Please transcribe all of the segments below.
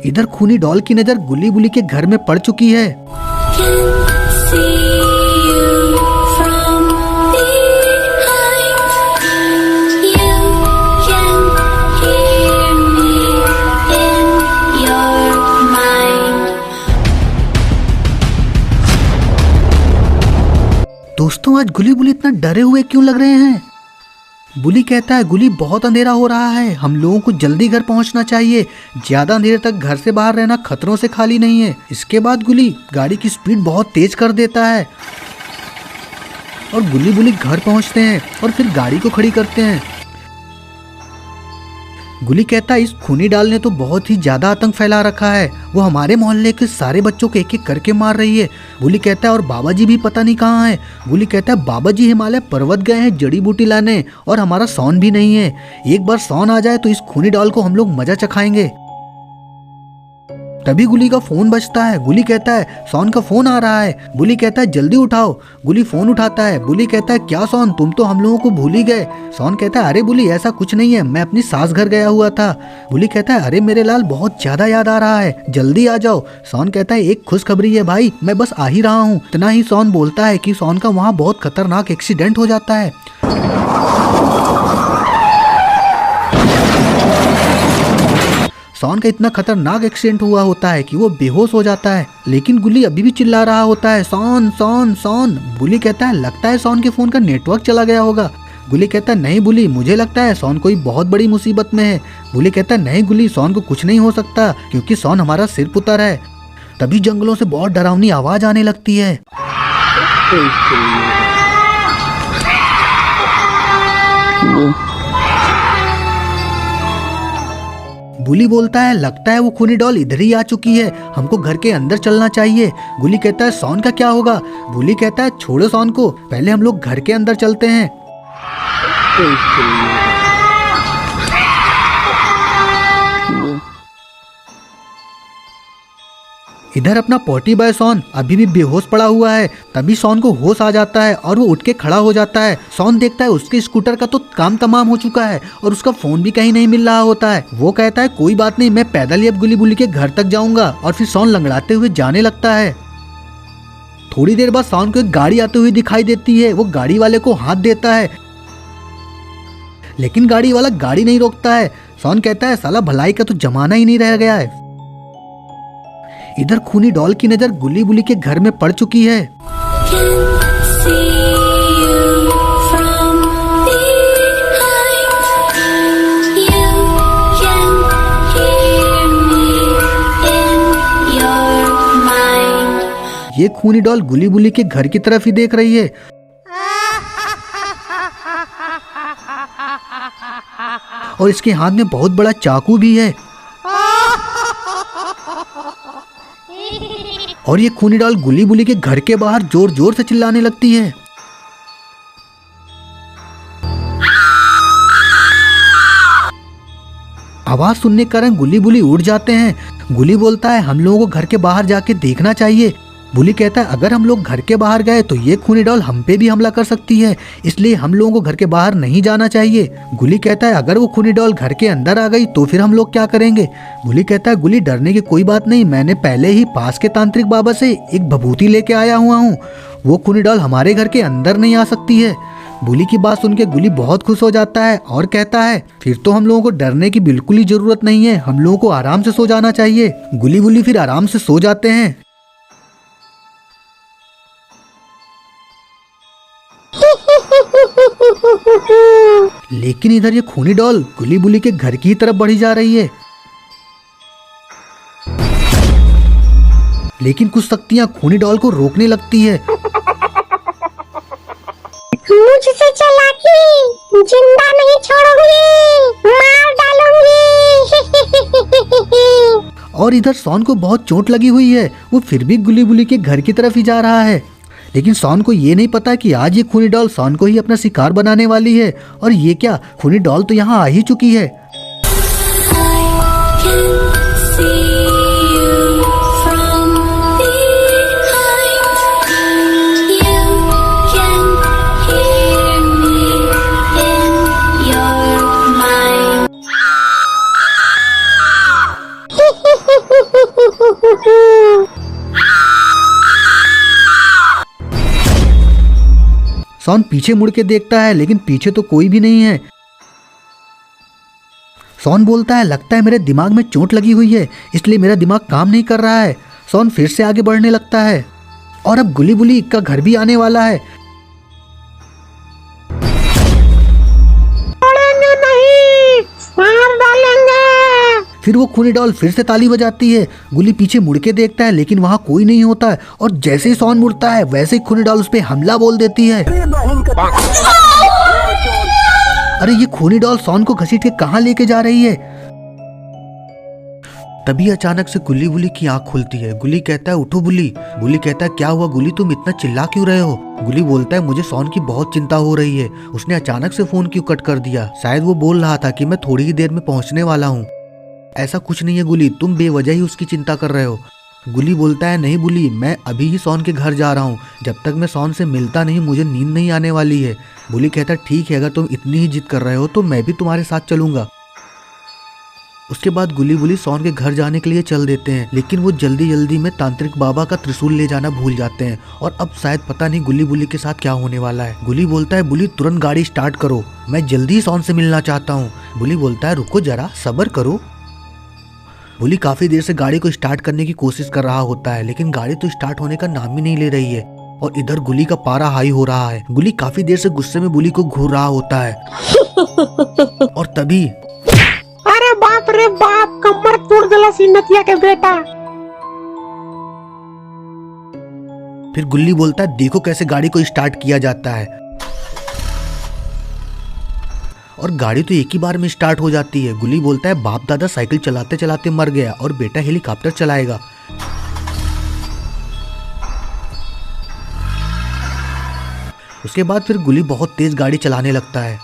इधर खूनी डॉल की नजर गुली बुली के घर में पड़ चुकी है। दोस्तों, आज गुली बुली इतना डरे हुए क्यों लग रहे हैं? बुली कहता है, गुली बहुत अंधेरा हो रहा है, हम लोगों को जल्दी घर पहुंचना चाहिए। ज्यादा अंधेरे तक घर से बाहर रहना खतरों से खाली नहीं है। इसके बाद गुली गाड़ी की स्पीड बहुत तेज कर देता है और गुली बुली घर पहुंचते हैं और फिर गाड़ी को खड़ी करते हैं। गुली कहता है, इस खूनी डाल ने तो बहुत ही ज्यादा आतंक फैला रखा है। वो हमारे मोहल्ले के सारे बच्चों को एक एक करके मार रही है। गुली कहता है, और बाबा जी भी पता नहीं कहाँ है। गुली कहता है, बाबा जी हिमालय पर्वत गए हैं जड़ी बूटी लाने और हमारा सॉन भी नहीं है। एक बार सॉन आ जाए तो इस खूनी डाल को हम लोग मजा चखाएंगे। तभी गुली का फोन बजता है। गुली कहता है, सॉन का फोन आ रहा है। गुली कहता है, जल्दी उठाओ। गुली फोन उठाता है। गुली कहता है, क्या सॉन, तुम तो हम लोगों को भूल ही गए। सॉन कहता है, अरे बुली ऐसा कुछ नहीं है, मैं अपनी सास घर गया हुआ था। गुली कहता है, अरे मेरे लाल बहुत ज्यादा याद आ रहा है, जल्दी आ जाओ। सॉन कहता है, एक खुशखबरी है भाई, मैं बस आ ही रहा हूँ। इतना ही सॉन बोलता है कि सॉन का वहाँ बहुत खतरनाक एक्सीडेंट हो जाता है। सॉन का इतना खतरनाक एक्सीडेंट हुआ होता है कि वो बेहोश हो जाता है, लेकिन गुली अभी भी चिल्ला रहा होता है, सॉन सॉन सॉन। बुली कहता है, लगता है सॉन के फोन का नेटवर्क चला गया होगा। गुली कहता है, नहीं बुली, मुझे लगता है सॉन कोई बहुत बड़ी मुसीबत में है। बुली कहता है, नहीं गुली, सॉन को कुछ नहीं हो सकता क्योंकि सॉन हमारा सिर पुत्र है। तभी जंगलों से बहुत डरावनी आवाज आने लगती है। बुली बोलता है, लगता है वो खूनी डॉल इधर ही आ चुकी है, हमको घर के अंदर चलना चाहिए। गुली कहता है, सॉन का क्या होगा? बुली कहता है, छोड़ो सॉन को, पहले हम लोग घर के अंदर चलते हैं। इधर अपना पोटी बॉय सॉन अभी भी बेहोश पड़ा हुआ है। तभी सॉन को होश आ जाता है और वो उठ के खड़ा हो जाता है। सॉन देखता है उसके स्कूटर का तो काम तमाम हो चुका है और उसका फोन भी कहीं नहीं मिल रहा होता है। वो कहता है, कोई बात नहीं, मैं पैदल ही अब गुली बुली के घर तक जाऊंगा। और फिर सॉन लंगड़ाते हुए जाने लगता है। थोड़ी देर बाद सॉन को एक गाड़ी आते हुए दिखाई देती है। वो गाड़ी वाले को हाथ देता है, लेकिन गाड़ी वाला गाड़ी नहीं रोकता है। सॉन कहता है, साला भलाई का तो जमाना ही नहीं रह गया है। इधर खूनी डॉल की नजर गुली बुली के घर में पड़ चुकी है। ये खूनी डॉल गुली बुली के घर की तरफ ही देख रही है। और इसके हाथ में बहुत बड़ा चाकू भी है। और ये खूनी डॉल गुली बुली के घर के बाहर जोर जोर से चिल्लाने लगती है। आवाज सुनने के कारण गुली बुली उड़ जाते हैं। गुली बोलता है, हम लोगों को घर के बाहर जाके देखना चाहिए। बुली कहता है, अगर हम लोग घर के बाहर गए तो ये खूनी डॉल हम पे भी हमला कर सकती है, इसलिए हम लोगों को घर के बाहर नहीं जाना चाहिए। गुली कहता है, अगर वो खूनी डॉल घर के अंदर आ गई तो फिर हम लोग क्या करेंगे? बुली कहता है, गुली डरने की कोई बात नहीं, मैंने पहले ही पास के तांत्रिक बाबा से एक भभूति लेके आया हुआ हूँ, वो खूनी डॉल हमारे घर के अंदर नहीं आ सकती है। बुली की बात सुन के गुली बहुत खुश हो जाता है और कहता है, फिर तो हम लोगों को डरने की बिल्कुल ही जरूरत नहीं है, हम लोगों को आराम से सो जाना चाहिए। गुली बुली फिर आराम से सो जाते हैं। लेकिन इधर ये खूनी डॉल गुली बुली के घर की तरफ बढ़ी जा रही है। लेकिन कुछ शक्तियां खूनी डॉल को रोकने लगती है। मुझसे चालाकी जिंदा नहीं छोड़ूंगी, मार डालूंगी। और इधर सॉन को बहुत चोट लगी हुई है। वो फिर भी गुली बुली के घर की तरफ ही जा रहा है। लेकिन सॉन को ये नहीं पता कि आज ये खूनी डॉल सॉन को ही अपना शिकार बनाने वाली है। और ये क्या, खूनी डॉल तो यहाँ आ ही चुकी है। सोन पीछे मुड़ के देखता है लेकिन पीछे तो कोई भी नहीं है। सोन बोलता है लगता है मेरे दिमाग में चोट लगी हुई है, इसलिए मेरा दिमाग काम नहीं कर रहा है। सोन फिर से आगे बढ़ने लगता है और अब गुली बुली का घर भी आने वाला है। छोड़ेंगे नहीं, मार डालेंगे। फिर वो खूनी डॉल फिर से ताली बजाती है। गुली पीछे मुड़ के देखता है लेकिन वहाँ कोई नहीं होता है और जैसे ही सोन मुड़ता है वैसे ही खूनी डॉल उस पे हमला बोल देती है। अरे ये खूनी डॉल सोन को घसीट के कहाँ लेके जा रही है। तभी अचानक से गुली बुली की आंख खुलती है। गुली कहता है उठो बुली। बुली कहता है क्या हुआ गुली, तुम इतना चिल्ला क्यों रहे हो। गुली बोलता है मुझे सोन की बहुत चिंता हो रही है, उसने अचानक से फोन क्यों कट कर दिया। शायद वो बोल रहा था कि मैं थोड़ी ही देर में पहुंचने वाला हूँ। ऐसा कुछ नहीं है गुली, तुम बेवजह ही उसकी चिंता कर रहे हो। गुली बोलता है नहीं बुली, मैं अभी ही सोन के घर जा रहा हूँ, जब तक मैं सोन से मिलता नहीं मुझे नींद नहीं आने वाली है। बुली कहता है ठीक है, अगर तुम इतनी ही जिद कर रहे हो तो मैं भी तुम्हारे साथ चलूंगा। उसके बाद गुली बुली सोन के घर जाने के लिए चल देते हैं, लेकिन वो जल्दी जल्दी में तांत्रिक बाबा का त्रिशूल ले जाना भूल जाते हैं और अब शायद पता नहीं गुली बुली के साथ क्या होने वाला है। गुली बोलता है बुली तुरंत गाड़ी स्टार्ट करो, मैं जल्दी ही सोन से मिलना चाहता हूँ। बुली बोलता है रुको जरा सब्र करो। बुली काफी देर से गाड़ी को स्टार्ट करने की कोशिश कर रहा होता है लेकिन गाड़ी तो स्टार्ट होने का नाम ही नहीं ले रही है और इधर गुली का पारा हाई हो रहा है। गुली काफी देर से गुस्से में बुली को घूर रहा होता है और तभी अरे बाप रे बाप, कमर तोड़ दिला सीनतिया के बेटा। फिर गुल्ली बोलता है देखो कैसे गाड़ी को स्टार्ट किया जाता है और गाड़ी तो एक ही बार में स्टार्ट हो जाती है। गुल्ली बोलता है बाप दादा साइकिल चलाते चलाते मर गया और बेटा हेलीकॉप्टर चलाएगा। उसके बाद फिर गुल्ली बहुत तेज गाड़ी चलाने लगता है।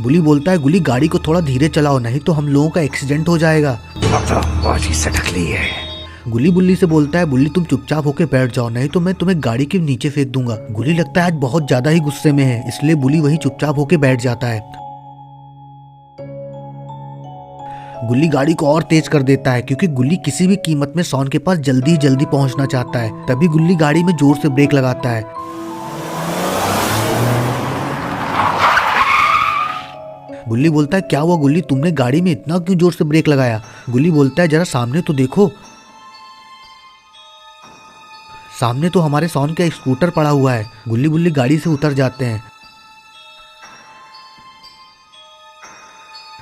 बुली बोलता है गुली गाड़ी को थोड़ा धीरे चलाओ नहीं तो हम लोगों का एक्सीडेंट हो जाएगा। सटक ली है। गुली बुल्ली से बोलता है बुल्ली तुम चुपचाप होके बैठ जाओ नहीं तो मैं तुम्हें गाड़ी के नीचे फेंक दूंगा। गुली लगता है आज बहुत ज्यादा ही गुस्से में है, इसलिए बुली वहीं चुपचाप होके बैठ जाता है। गुल्ली गाड़ी को और तेज कर देता है क्योंकि गुल्ली किसी भी कीमत में सोन के पास जल्दी जल्दी पहुंचना चाहता है। तभी गुल्ली गाड़ी में जोर से ब्रेक लगाता है। गुल्ली बोलता है क्या हुआ गुल्ली, तुमने गाड़ी में इतना क्यों जोर से ब्रेक लगाया। गुल्ली बोलता है जरा सामने तो देखो। सामने तो हमारे सोन का स्कूटर पड़ा हुआ है। गुल्ली बुल्ली गाड़ी से उतर जाते हैं।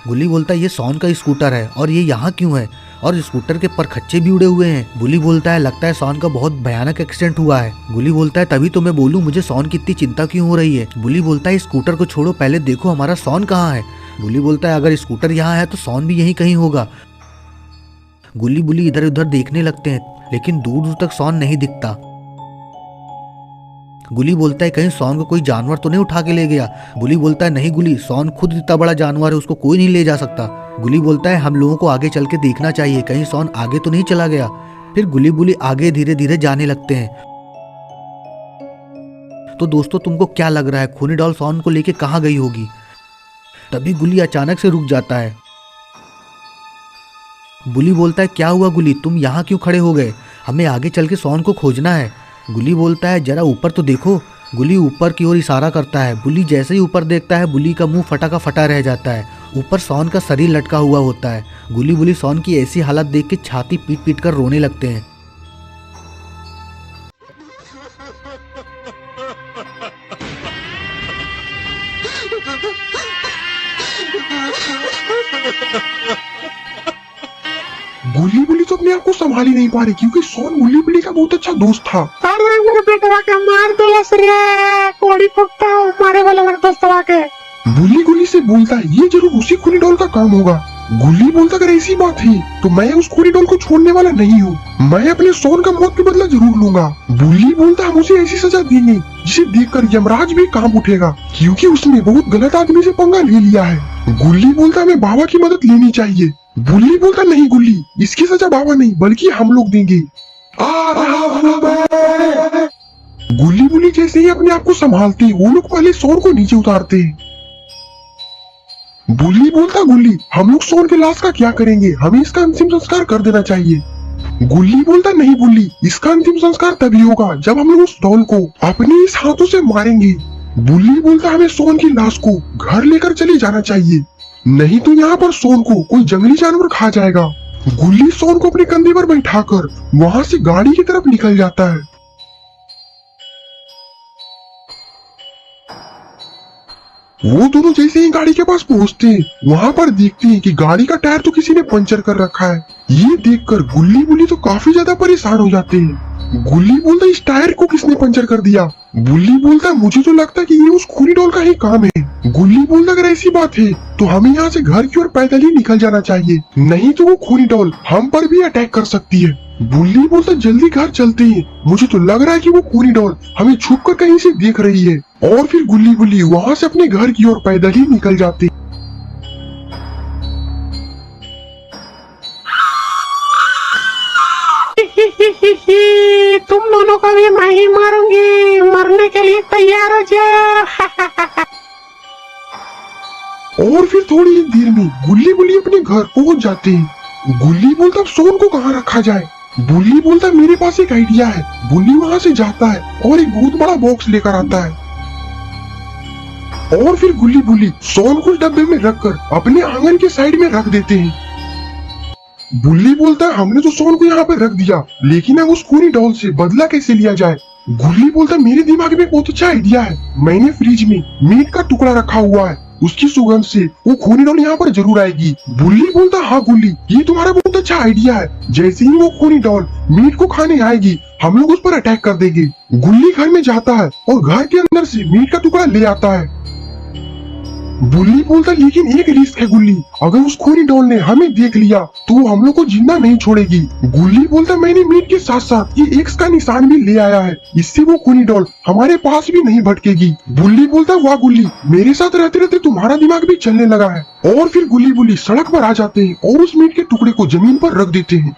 गुल्ली बोलता है ये सोन का स्कूटर है और ये यहाँ क्यों है और स्कूटर के परखच्चे भी उड़े हुए हैं। गुल्ली बोलता है लगता है सोन का बहुत भयानक एक्सीडेंट हुआ है। गुल्ली बोलता है तभी तो मैं बोलूं मुझे सोन की इतनी चिंता क्यों हो रही है। गुल्ली बोलता है स्कूटर को छोड़ो, पहले देखो हमारा सोन कहाँ है। गुल्ली बोलता है अगर स्कूटर यहाँ है तो सोन भी यहीं कहीं होगा। गुल्ली बुल्ली इधर उधर देखने लगते हैं लेकिन दूर दूर तक सोन नहीं दिखता। गुली बोलता है कहीं सोन को कोई जानवर तो नहीं उठा के ले गया। गुली बोलता है नहीं गुली, सोन खुद इतना बड़ा जानवर है, उसको कोई नहीं ले जा सकता। गुली बोलता है हम लोगों को आगे चल के देखना चाहिए कहीं सोन आगे तो नहीं चला गया। फिर गुली बुली आगे धीरे धीरे जाने लगते हैं। तो दोस्तों तुमको क्या लग रहा है खूनी डॉल सोन को लेके कहाँ गई होगी। तभी गुली अचानक से रुक जाता है। गुली बोलता है क्या हुआ गुली, तुम यहाँ क्यों खड़े हो गए, हमें आगे चल के सोन को खोजना है। गुली बोलता है जरा ऊपर तो देखो। गुली ऊपर की ओर इशारा करता है। गुली जैसे ही ऊपर देखता है गुली का मुंह फटा का फटा रह जाता है। ऊपर सोन का शरीर लटका हुआ होता है। गुली बुली सोन की ऐसी हालत देख के छाती पीट पीट कर रोने लगते हैं। गुल्ली बुल्ली तो अपने आप को संभाल ही नहीं पा रही क्योंकि सोन गुल्ली बुल्ली का बहुत अच्छा दोस्त था। अरे मेरे बेटवा के मार दिलस रे, कोड़ी फुकता हूँ मारे वाला मेरे दोस्तवा के। गुल्ली गुल्ली से बोलता है ये जरूर उसी खूनी डॉल का काम होगा। गुल्ली बोलता अगर ऐसी बात है तो मैं उस खूनी डॉल को छोड़ने वाला नहीं हूँ, मैं अपने सोन का मौत का बदला जरूर लूंगा। गुल्ली बोलता हम उसे ऐसी सजा देंगे जिसे देखकर यमराज भी काम उठेगा क्योंकि उसने बहुत गलत आदमी से पंगा ले लिया है। गुल्ली बोलता हमें बाबा की मदद लेनी चाहिए। गुल्ली बोलता नहीं गुल्ली, इसकी सजा बाबा नहीं बल्कि हम लोग देंगे। आ रहा हूं मैं। गुल्ली बुल्ली जैसे ही अपने आप को संभालते वो लोग पहले सोन को नीचे उतारते हैं। बुल्ली बोलता गुल्ली हम लोग सोन के लाश का क्या करेंगे, हमें इसका अंतिम संस्कार कर देना चाहिए। गुल्ली बोलता नहीं बुल्ली, इसका अंतिम संस्कार तभी होगा जब हम लोग उस डॉल को अपने इस हाथों से मारेंगे। बुल्ली बोलता हमें सोन की लाश को घर लेकर चले जाना चाहिए, नहीं तो यहाँ पर सोन को कोई जंगली जानवर खा जाएगा। गुल्ली सोन को अपने कंधे पर बैठाकर वहाँ से गाड़ी की तरफ निकल जाता है। वो दोनों जैसे ही गाड़ी के पास पहुंचते हैं, वहाँ पर देखते हैं कि गाड़ी का टायर तो किसी ने पंचर कर रखा है। ये देखकर गुल्ली बुल्ली तो काफी ज्यादा परेशान हो जाते हैं। गुल्ली बोलता इस टायर को किसने पंचर कर दिया। बुल्ली बोलता मुझे तो लगता है कि ये उस खूनी डॉल का ही काम है। गुल्ली बोलता अगर ऐसी बात है तो हमें यहाँ से घर की ओर पैदल ही निकल जाना चाहिए, नहीं तो वो खूनी डॉल हम पर भी अटैक कर सकती है। बुल्ली बोलता जल्दी घर चलते हैं, मुझे तो लग रहा है कि वो खूनी डॉल हमें छुपकर कहीं से देख रही है। और फिर गुल्ली बुल्ली वहाँ से अपने घर की ओर पैदल ही निकल जाते। तुम दोनों को भी मैं ही मारूंगी, मरने के लिए तैयार हो जाओ। और फिर थोड़ी ही देर में गुल्ली बुल्ली अपने घर पहुंच जाते हैं। गुल्ली बोलता अब सोन को कहाँ रखा जाए। बुल्ली बोलता मेरे पास एक आइडिया है। बुल्ली वहाँ से जाता है और एक बहुत बड़ा बॉक्स लेकर आता है और फिर गुल्ली बुल्ली सोन को उस डब्बे में रखकर अपने आंगन के साइड में रख देते हैं। बुल्ली बोलता है हमने तो सोन को यहाँ पर रख दिया, लेकिन अब उस खूनी डॉल से बदला कैसे लिया जाए। गुल्ली बोलता मेरे दिमाग में बहुत अच्छा आइडिया है, मैंने फ्रिज में मीट का टुकड़ा रखा हुआ है, उसकी सुगंध से वो खूनी डॉल यहाँ पर जरूर आएगी। बुल्ली बोलता हाँ गुल्ली ये तुम्हारा बहुत अच्छा आइडिया है, जैसे ही वो खूनी डॉल मीट को खाने आएगी हम लोग उस पर अटैक कर देंगे। गुल्ली घर में जाता है और घर के अंदर से मीट का टुकड़ा ले आता है। बुल्ली बोलता लेकिन एक रिस्क है गुल्ली, अगर उस खूनी डॉल ने हमें देख लिया तो वो हम लोग को जिंदा नहीं छोड़ेगी। गुल्ली बोलता मैंने मीट के साथ साथ ये एक्स का निशान भी ले आया है, इससे वो खूनी डॉल हमारे पास भी नहीं भटकेगी। बुल्ली बोलता वाह गुल्ली मेरे साथ रहते रहते तुम्हारा दिमाग भी चलने लगा है। और फिर गुल्ली बुल्ली सड़क पर आ जाते हैं और उस मीट के टुकड़े को जमीन पर रख देते हैं।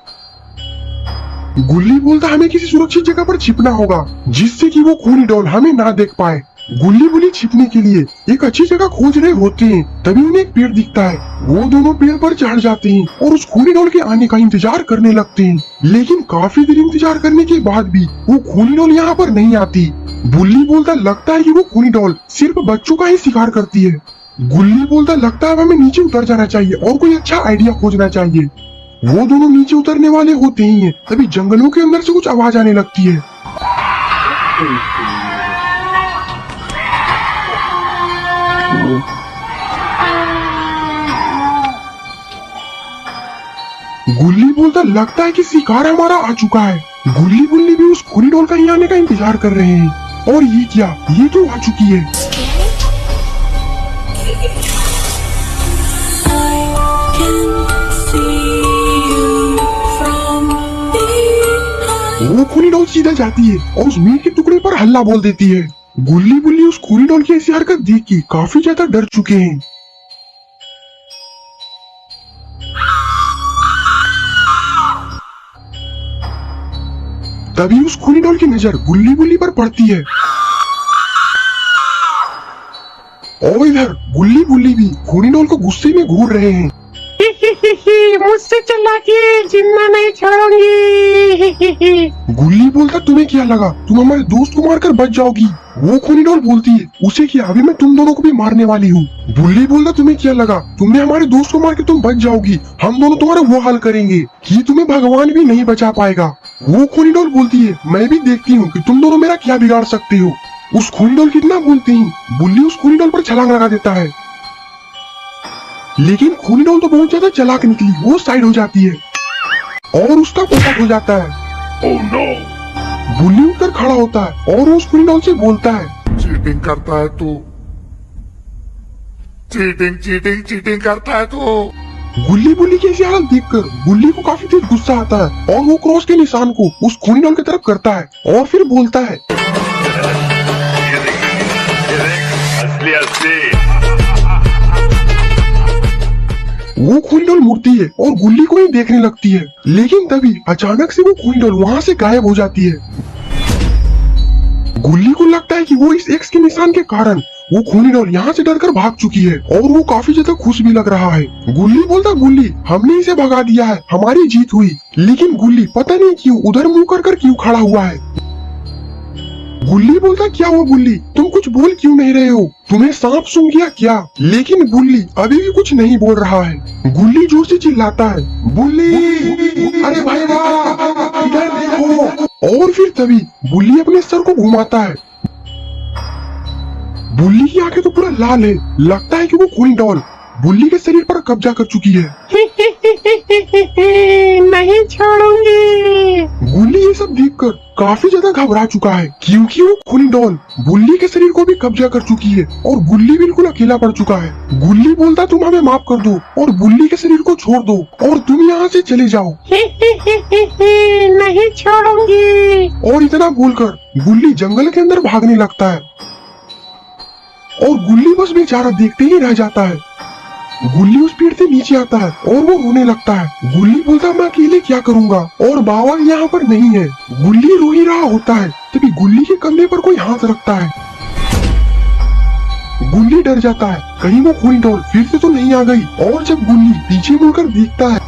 गुल्ली बोलता हमें किसी सुरक्षित जगह पर छिपना होगा जिससे कि वो खूनी डॉल हमें ना देख पाए। गुल्ली बुल्ली छिपने के लिए एक अच्छी जगह खोज रहे होते हैं, तभी उन्हें एक पेड़ दिखता है। वो दोनों पेड़ पर चढ़ जाते हैं और उस खूनी डॉल के आने का इंतजार करने लगते हैं, लेकिन काफी देर इंतजार करने के बाद भी वो खूनी डॉल यहाँ पर नहीं आती। बुल्ली बोलता लगता है कि वो खूनी डॉल सिर्फ बच्चों का ही शिकार करती है। गुल्ली बोलता लगता है हमें नीचे उतर जाना चाहिए और कोई अच्छा आइडिया खोजना चाहिए। वो दोनों नीचे उतरने वाले होते ही हैं, तभी जंगलों के अंदर से कुछ आवाज आने लगती है। गुल्ली बोलता लगता है कि शिकार हमारा आ चुका है। गुल्ली बुल्ली भी उस खूनी डॉल का ही आने का इंतजार कर रहे हैं। और ये क्या, ये तो आ चुकी है। वो खूनी डॉल सीधा जाती है और उस मीट के टुकड़े पर हल्ला बोल देती है। गुल्ली बुल्ली उस खूनी डॉल की ऐसी हरकत देख के काफी ज्यादा डर चुके हैं। तभी उस खूनी डॉल की नजर गुल्ली बुल्ली पर पड़ती है और इधर गुल्ली बुल्ली भी खूनी डॉल को गुस्से में घूर रहे हैं। मुझसे चालाकी जिंदा नहीं छोड़ूंगी। गुल्ली बोलता तुम्हें क्या लगा तुम हमारे दोस्त को मारकर बच जाओगी। वो खूनी डॉल बोलती है उसे क्या, अभी मैं तुम दोनों को भी मारने वाली हूँ। बुल्ली बोलता तुम्हें क्या लगा तुमने हमारे दोस्त को मार के तुम बच जाओगी, हम दोनों तुम्हारा वो हाल करेंगे कि तुम्हें भगवान भी नहीं बचा पाएगा। वो खूनी डॉल बोलती है मैं भी देखती हूँ कि तुम दोनों मेरा क्या बिगाड़ सकते हो। उस खूनी डॉल कितना बोलते हैं, बुल्ली उस खूनी डॉल पर छलांग लगा देता है, लेकिन खूनी डॉल तो बहुत ज्यादा चालाक निकली, वो साइड हो जाती है और उसका पोता हो जाता है। Oh no! बुल्ली उठकर खड़ा होता है और उस खूनी डॉल से बोलता है चीटिंग करता है तू, चीटिंग करता है तू। गुल्ली बुल्ली की ऐसी हालत देखकर बुल्ली को काफी तेज गुस्सा आता है और वो क्रॉस के निशान को उस खूनी डॉल की तरफ करता है और फिर बोलता है वो खूनी डॉल मुड़ती है और गुल्ली को ही देखने लगती है, लेकिन तभी अचानक से वो खूनी डॉल वहाँ से गायब हो जाती है। गुल्ली को लगता है कि वो इस एक्स के निशान के कारण वो खूनी डॉल यहाँ से डरकर भाग चुकी है और वो काफी ज्यादा खुश भी लग रहा है। गुल्ली बोलता गुल्ली हमने इसे भगा दिया है, हमारी जीत हुई। लेकिन गुल्ली पता नहीं क्यों उधर मुंह कर क्यों खड़ा हुआ है। गुल्ली बोलता क्या हुआ गुल्ली, तुम कुछ बोल क्यों नहीं रहे हो, तुम्हें सांप सूंघ गया क्या? लेकिन गुल्ली अभी भी कुछ नहीं बोल रहा है। गुल्ली जोर से चिल्लाता है बुल्ली, अरे भाई वाह, इधर देखो। और फिर तभी बुल्ली अपने सर को घुमाता है। बुल्ली की आंखें तो पूरा लाल है, लगता है कि वो खूनी डॉल बुल्ली के शरीर पर कब्जा कर चुकी है। नहीं छोड़ूंगी। गुल्ली ये सब देखकर काफी ज्यादा घबरा चुका है, क्योंकि वो खूनी डॉल बुल्ली के शरीर को भी कब्जा कर चुकी है और गुल्ली बिल्कुल अकेला पड़ चुका है। गुल्ली बोलता तुम हमें माफ कर दो और बुल्ली के शरीर को छोड़ दो और तुम यहाँ से चले जाओ। नहीं छोड़ूंगी। और इतना बोलकर गुल्ली जंगल के अंदर भागने लगता है और गुल्ली बस बेचारा देखते ही रह जाता है। गुल्ली उस पेड़ से नीचे आता है और वो रोने लगता है। गुल्ली बोलता मैं अकेले क्या करूँगा और बाबा यहाँ पर नहीं है। गुल्ली रो ही रहा होता है, तभी गुल्ली के कंधे पर कोई हाथ रखता है। गुल्ली डर जाता है, कहीं वो खूनी डॉल फिर से तो नहीं आ गई। और जब गुल्ली पीछे मुड़कर देखता है,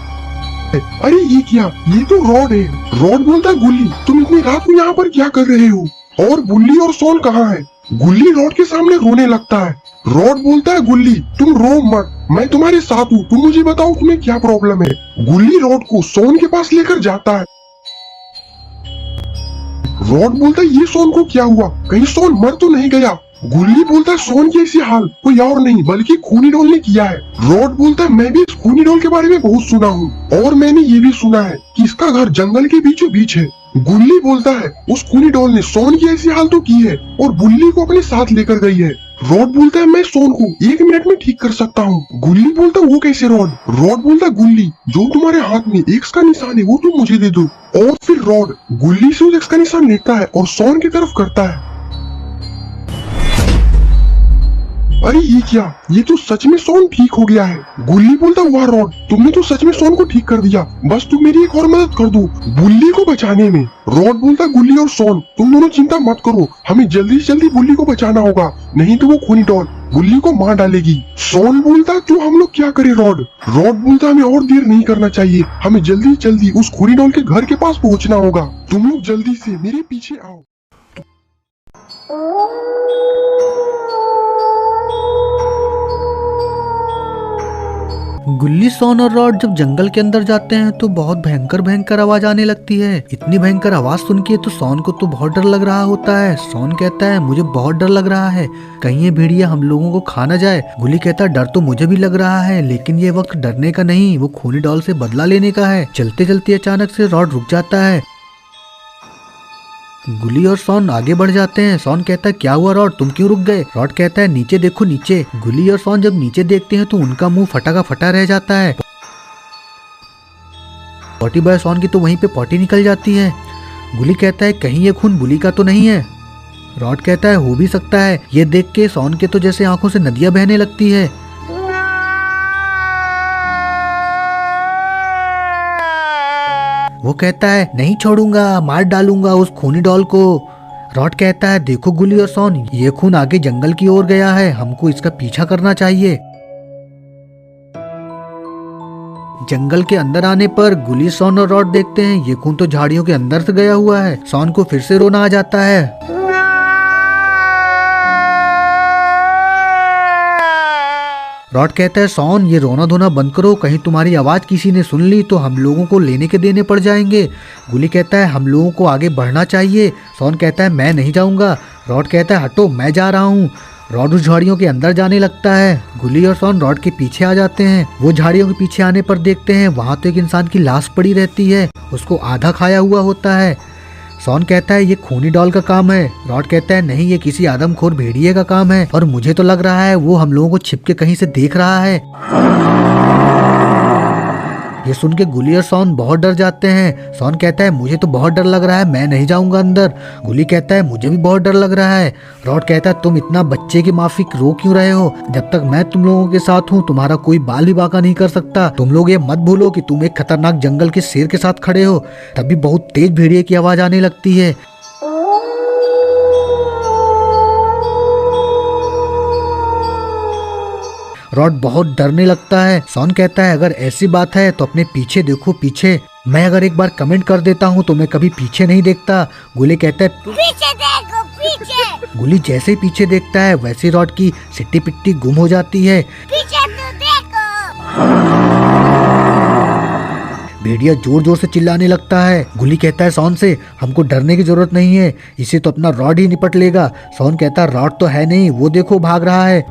अरे ये क्या, ये तो रॉड है। रॉड बोलता है गुल्ली तुम इतनी रात को यहाँ पर क्या कर रहे हो और बुल्ली और सोन कहाँ है? गुल्ली रॉड के सामने रोने लगता है। रॉड बोलता है गुल्ली तुम रो मत, मैं तुम्हारे साथ हूँ, तुम मुझे बताओ तुम्हें क्या प्रॉब्लम है। गुल्ली रॉड को सोन के पास लेकर जाता है। रॉड बोलता है ये सोन को क्या हुआ, कहीं सोन मर तो नहीं गया? गुल्ली बोलता है सोन की ऐसी हाल कोई और नहीं बल्कि खूनी डॉल ने किया है। रॉड बोलता है मैं भी इस खूनी डॉल के बारे में बहुत सुना हूँ और मैंने ये भी सुना है कि इसका घर जंगल के बीचों बीच है। गुल्ली बोलता है उस खूनी डॉल ने सोन की ऐसी हाल तो की है और बुल्ली को अपने साथ लेकर गई है। रॉड बोलता है मैं सोन को 1 मिनट में ठीक कर सकता हूँ। गुल्ली बोलता है वो कैसे रॉड? रॉड बोलता है गुल्ली जो तुम्हारे हाथ में एक्स का निशान है वो तुम मुझे दे दो। और फिर रॉड गुल्ली से उस एक्स का निशान लेता है और सोन की तरफ करता है। अरे ये क्या, ये तो सच में सोन ठीक हो गया है। गुल्ली बोलता वाह रॉड तुमने तो सच में सोन को ठीक कर दिया, बस तुम मेरी एक और मदद कर दो बुल्ली को बचाने में। रॉड बोलता गुल्ली और सोन तुम दोनों चिंता मत करो, हमें जल्दी से जल्दी बुल्ली को बचाना होगा, नहीं तो वो खूनी डॉल बुल्ली को मार डालेगी। सोन बोलता तो हम लोग क्या करें रॉड? रॉड बोलता हमें और देर नहीं करना चाहिए, हमें जल्दी जल्दी उस खूनी डॉल के घर के पास पहुँचना होगा, तुम लोग जल्दी से मेरे पीछे आओ। गुल्ली, सोन और रॉड जब जंगल के अंदर जाते हैं तो बहुत भयंकर भयंकर आवाज आने लगती है। इतनी भयंकर आवाज सुन के तो सोन को तो बहुत डर लग रहा होता है। सोन कहता है मुझे बहुत डर लग रहा है, कहीं ये भेड़िया हम लोगों को खा ना जाए। गुल्ली कहता है डर तो मुझे भी लग रहा है, लेकिन ये वक्त डरने का नहीं, वो खूनी डॉल से बदला लेने का है। चलते चलते अचानक से रॉड रुक जाता है। गुल्ली और सोन आगे बढ़ जाते हैं। सोन कहता है क्या हुआ रॉड, तुम क्यों रुक गए? रॉड कहता है नीचे देखो नीचे। गुल्ली और सोन जब नीचे देखते हैं तो उनका मुंह फटा का फटा रह जाता है। पॉटी बॉय सोन की तो वहीं पे पॉटी निकल जाती है। गुल्ली कहता है कहीं ये खून बुली का तो नहीं है? रॉड कहता है हो भी सकता है। ये देख के सोन के तो जैसे आंखों से नदियां बहने लगती है। वो कहता है नहीं छोड़ूंगा, मार डालूंगा उस खूनी डॉल को। रॉड कहता है देखो गुल्ली और सोन, ये खून आगे जंगल की ओर गया है, हमको इसका पीछा करना चाहिए। जंगल के अंदर आने पर गुल्ली, सोन और रॉड देखते हैं ये खून तो झाड़ियों के अंदर से गया हुआ है। सोन को फिर से रोना आ जाता है। रॉड कहता है सोन ये रोना धोना बंद करो, कहीं तुम्हारी आवाज किसी ने सुन ली तो हम लोगों को लेने के देने पड़ जाएंगे। गुल्ली कहता है हम लोगों को आगे बढ़ना चाहिए। सोन कहता है मैं नहीं जाऊंगा। रॉड कहता है हटो मैं जा रहा हूँ। रॉड उस झाड़ियों के अंदर जाने लगता है। गुल्ली और सोन रॉड के पीछे आ जाते हैं। वो झाड़ियों के पीछे आने पर देखते हैं वहां तो एक इंसान की लाश पड़ी रहती है, उसको आधा खाया हुआ होता है। सोन कहता है ये खूनी डॉल का काम है। रॉड कहता है नहीं, ये किसी आदमखोर भेड़िए का काम है और मुझे तो लग रहा है वो हम लोगों को छिपके कहीं से देख रहा है। ये सुन के गुल्ली और सोन बहुत डर जाते हैं। सोन कहता है मुझे तो बहुत डर लग रहा है, मैं नहीं जाऊंगा अंदर। गुल्ली कहता है मुझे भी बहुत डर लग रहा है। रॉड कहता है तुम इतना बच्चे की माफिक रो क्यों रहे हो? जब तक मैं तुम लोगों के साथ हूँ तुम्हारा कोई बाल भी बांका नहीं कर सकता। तुम लोग ये मत भूलो कि तुम एक खतरनाक जंगल के शेर के साथ खड़े हो। तभी बहुत तेज भेड़िए की आवाज आने लगती है। रॉड बहुत डरने लगता है। सॉन कहता है अगर ऐसी बात है तो अपने पीछे देखो, पीछे। मैं अगर एक बार कमेंट कर देता हूँ तो मैं कभी पीछे नहीं देखता। गुली कहता है पीछे देखो, पीछे गुली जैसे ही पीछे देखता है वैसे रॉड की सिट्टी पिट्टी गुम हो जाती है। पीछे तो देखो। भेड़िया जोर जोर से चिल्लाने लगता है। गुली कहता है सॉन से हमको डरने की जरूरत नहीं है, इसे तो अपना रॉड ही निपट लेगा। सॉन कहता है रॉड तो है नहीं, वो देखो भाग रहा है।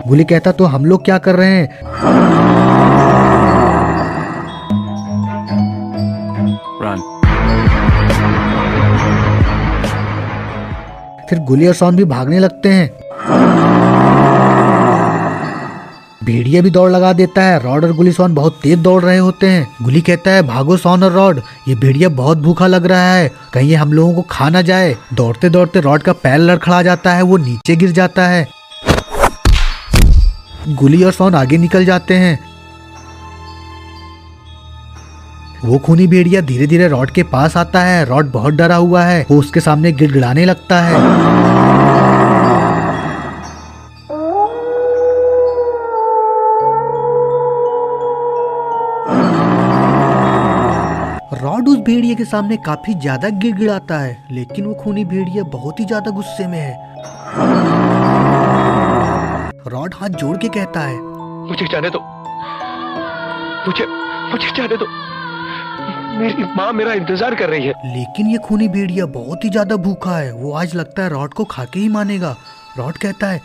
गुली कहता तो हम लोग क्या कर रहे हैं? फिर गुली और सॉन भी भागने लगते हैं। भेड़िया भी दौड़ लगा देता है। रॉड और गुली सॉन बहुत तेज दौड़ रहे होते हैं। गुली कहता है भागो सॉन और रॉड, ये भेड़िया बहुत भूखा लग रहा है, कहीं ये हम लोगों को खा ना जाए। दौड़ते दौड़ते रॉड का पैर लड़खड़ा जाता है, वो नीचे गिर जाता है। गुली और सॉन आगे निकल जाते हैं। वो खूनी भेड़िया धीरे धीरे रॉड के पास आता है। रॉड बहुत डरा हुआ है, वो उसके सामने गिड़गिड़ाने लगता है। रॉड उस भेड़िए के सामने काफी ज्यादा गिड़गिड़ाता है, लेकिन वो खूनी भेड़िया बहुत ही ज्यादा गुस्से में है। रॉड हाथ जोड़ के कहता है मुझे जाने दो, मुझे जाने दो, मेरी माँ मेरा इंतजार कर रही है। लेकिन ये खूनी भेड़िया बहुत ही ज्यादा भूखा है, वो आज लगता है रॉड को खा के ही मानेगा। रॉड कहता है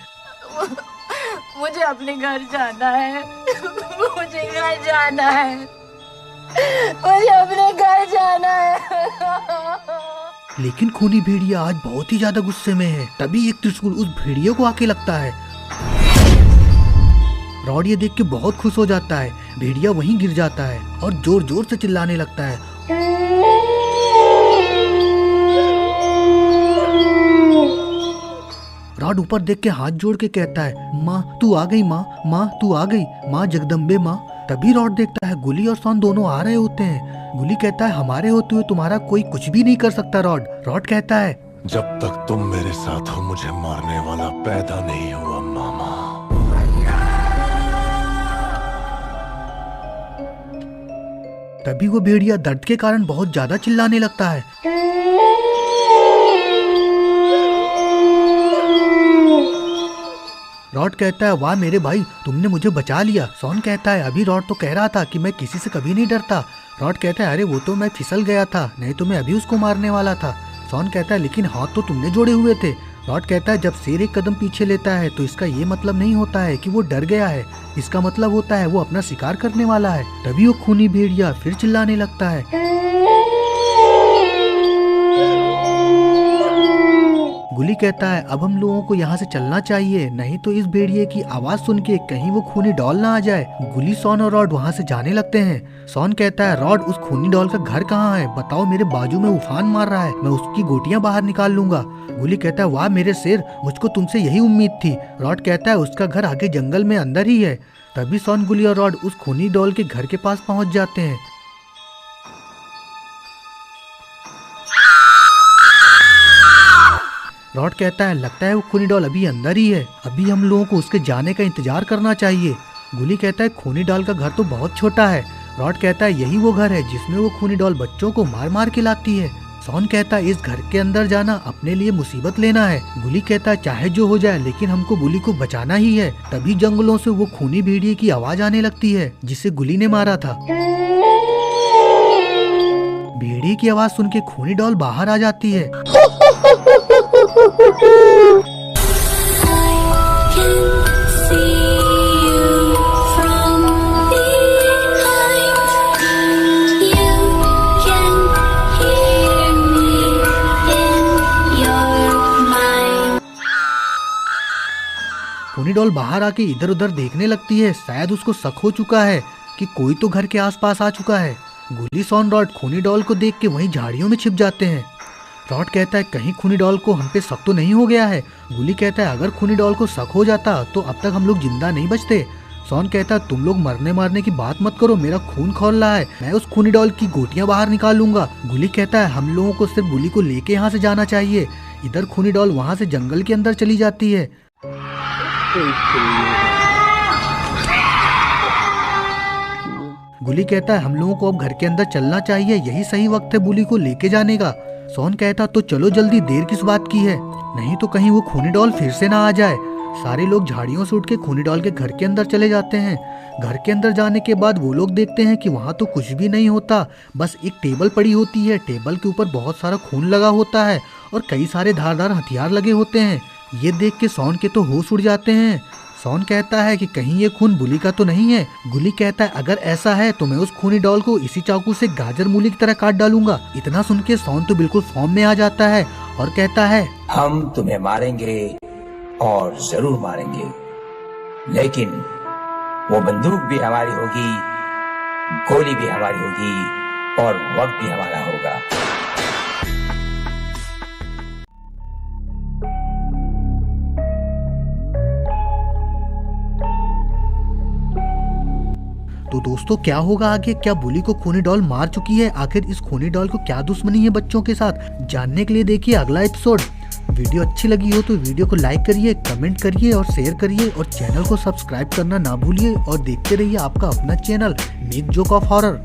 मुझे अपने घर जाना है, मुझे घर जाना है, मुझे अपने घर जाना है। लेकिन खूनी भेड़िया आज बहुत ही ज्यादा गुस्से में है। तभी एक त्रिशूल उस भेड़िए को आके लगता है। रॉड ये देख के बहुत खुश हो जाता है। भेड़िया वहीं गिर जाता है और जोर जोर से चिल्लाने लगता है। रॉड ऊपर देख के हाथ जोड़ के कहता है माँ तू आ गई, माँ तू आ गई, माँ जगदम्बे माँ। तभी रॉड देखता है गुली और सॉन दोनों आ रहे होते हैं। गुली कहता है हमारे होते हुए तुम्हारा कोई कुछ भी नहीं कर सकता रॉड। रॉड कहता है जब तक तुम मेरे साथ हो मुझे मारने वाला पैदा नहीं हुआ मामा। तभी वो भेड़िया दर्द के कारण बहुत ज्यादा चिल्लाने लगता है। रॉड कहता है वाह मेरे भाई तुमने मुझे बचा लिया। सॉन कहता है अभी रॉड तो कह रहा था कि मैं किसी से कभी नहीं डरता। रॉड कहता है अरे वो तो मैं फिसल गया था, नहीं तो मैं अभी उसको मारने वाला था। सॉन कहता है लेकिन हाथ तो तुमने जोड़े हुए थे। रॉड कहता है जब शेर एक कदम पीछे लेता है तो इसका ये मतलब नहीं होता है कि वो डर गया है, इसका मतलब होता है वो अपना शिकार करने वाला है। तभी वो खूनी भेड़िया फिर चिल्लाने लगता है। गुली कहता है अब हम लोगों को यहाँ से चलना चाहिए, नहीं तो इस भेड़िए की आवाज सुन के कहीं वो खूनी डॉल ना आ जाए। गुली सॉन और रॉड वहाँ से जाने लगते हैं। सॉन कहता है रॉड उस खूनी डॉल का घर कहाँ है, बताओ, मेरे बाजू में उफान मार रहा है, मैं उसकी गोटियां बाहर निकाल लूंगा। गुली कहता है वाह मेरे शेर, मुझको तुमसे यही उम्मीद थी। रॉड कहता है उसका घर आगे जंगल में अंदर ही है। तभी सॉन, गुली और रॉड उस खूनी डॉल के घर के पास पहुँच जाते हैं। रॉड कहता है लगता है वो खूनी डॉल अभी अंदर ही है, अभी हम लोगों को उसके जाने का इंतजार करना चाहिए। गुली कहता है खूनी डॉल का घर तो बहुत छोटा है। रॉड कहता है यही वो घर है जिसमें वो खूनी डॉल बच्चों को मार मार के लाती है। सॉन कहता है इस घर के अंदर जाना अपने लिए मुसीबत लेना है। गुली कहता है चाहे जो हो जाए लेकिन हमको गुली को बचाना ही है। तभी जंगलों से वो खूनी भेड़िए की आवाज आने लगती है जिसे गुली ने मारा था। भेड़िए की आवाज सुन के खूनी डॉल बाहर आ जाती है। खूनी डॉल बाहर आके इधर उधर देखने लगती है, शायद उसको शक हो चुका है कि कोई तो घर के आसपास आ चुका है। गुली, सॉन, रॉड खूनी डॉल को देख के वहीं झाड़ियों में छिप जाते हैं। रॉड कहता है कहीं खूनी डॉल को हम पे शक तो नहीं हो गया है। गुली कहता है अगर खूनी डॉल को शक हो जाता तो अब तक हम लोग जिंदा नहीं बचते। सॉन कहता है तुम लोग मरने मारने की बात मत करो, मेरा खून खौल रहा है, मैं उस खूनी डॉल की गोटियां बाहर निकालूंगा। गुली कहता है हम लोगों को सिर्फ गुली को लेके यहाँ से जाना चाहिए। इधर खूनी डॉल वहाँ से जंगल के अंदर चली जाती है। गुली कहता है हम लोगों को अब घर के अंदर चलना चाहिए, यही सही वक्त है बुली को लेके जाने का। सोन कहता तो चलो जल्दी, देर किस बात की है, नहीं तो कहीं वो खूनी डॉल फिर से ना आ जाए। सारे लोग झाड़ियों से उठ के खूनी डॉल के घर के अंदर चले जाते हैं। घर के अंदर जाने के बाद वो लोग देखते हैं कि वहाँ तो कुछ भी नहीं होता, बस एक टेबल पड़ी होती है। टेबल के ऊपर बहुत सारा खून लगा होता है और कई सारे धारदार हथियार लगे होते हैं। ये देख के सोन के तो होश उड़ जाते हैं। सोन कहता है कि कहीं ये खून बुली का तो नहीं है। गुली कहता है अगर ऐसा है तो मैं उस खूनी डॉल को इसी चाकू से गाजर मूली की तरह काट डालूंगा। इतना सुन के सोन तो बिल्कुल फॉर्म में आ जाता है और कहता है हम तुम्हें मारेंगे और जरूर मारेंगे, लेकिन वो बंदूक भी हमारी होगी, गोली भी हमारी होगी और वक्त भी हमारा होगा। तो दोस्तों क्या होगा आगे? क्या बुली को खूनी डॉल मार चुकी है? आखिर इस खूनी डॉल को क्या दुश्मनी है बच्चों के साथ? जानने के लिए देखिए अगला एपिसोड। वीडियो अच्छी लगी हो तो वीडियो को लाइक करिए, कमेंट करिए और शेयर करिए और चैनल को सब्सक्राइब करना ना भूलिए और देखते रहिए आपका अपना channel make joke of horror.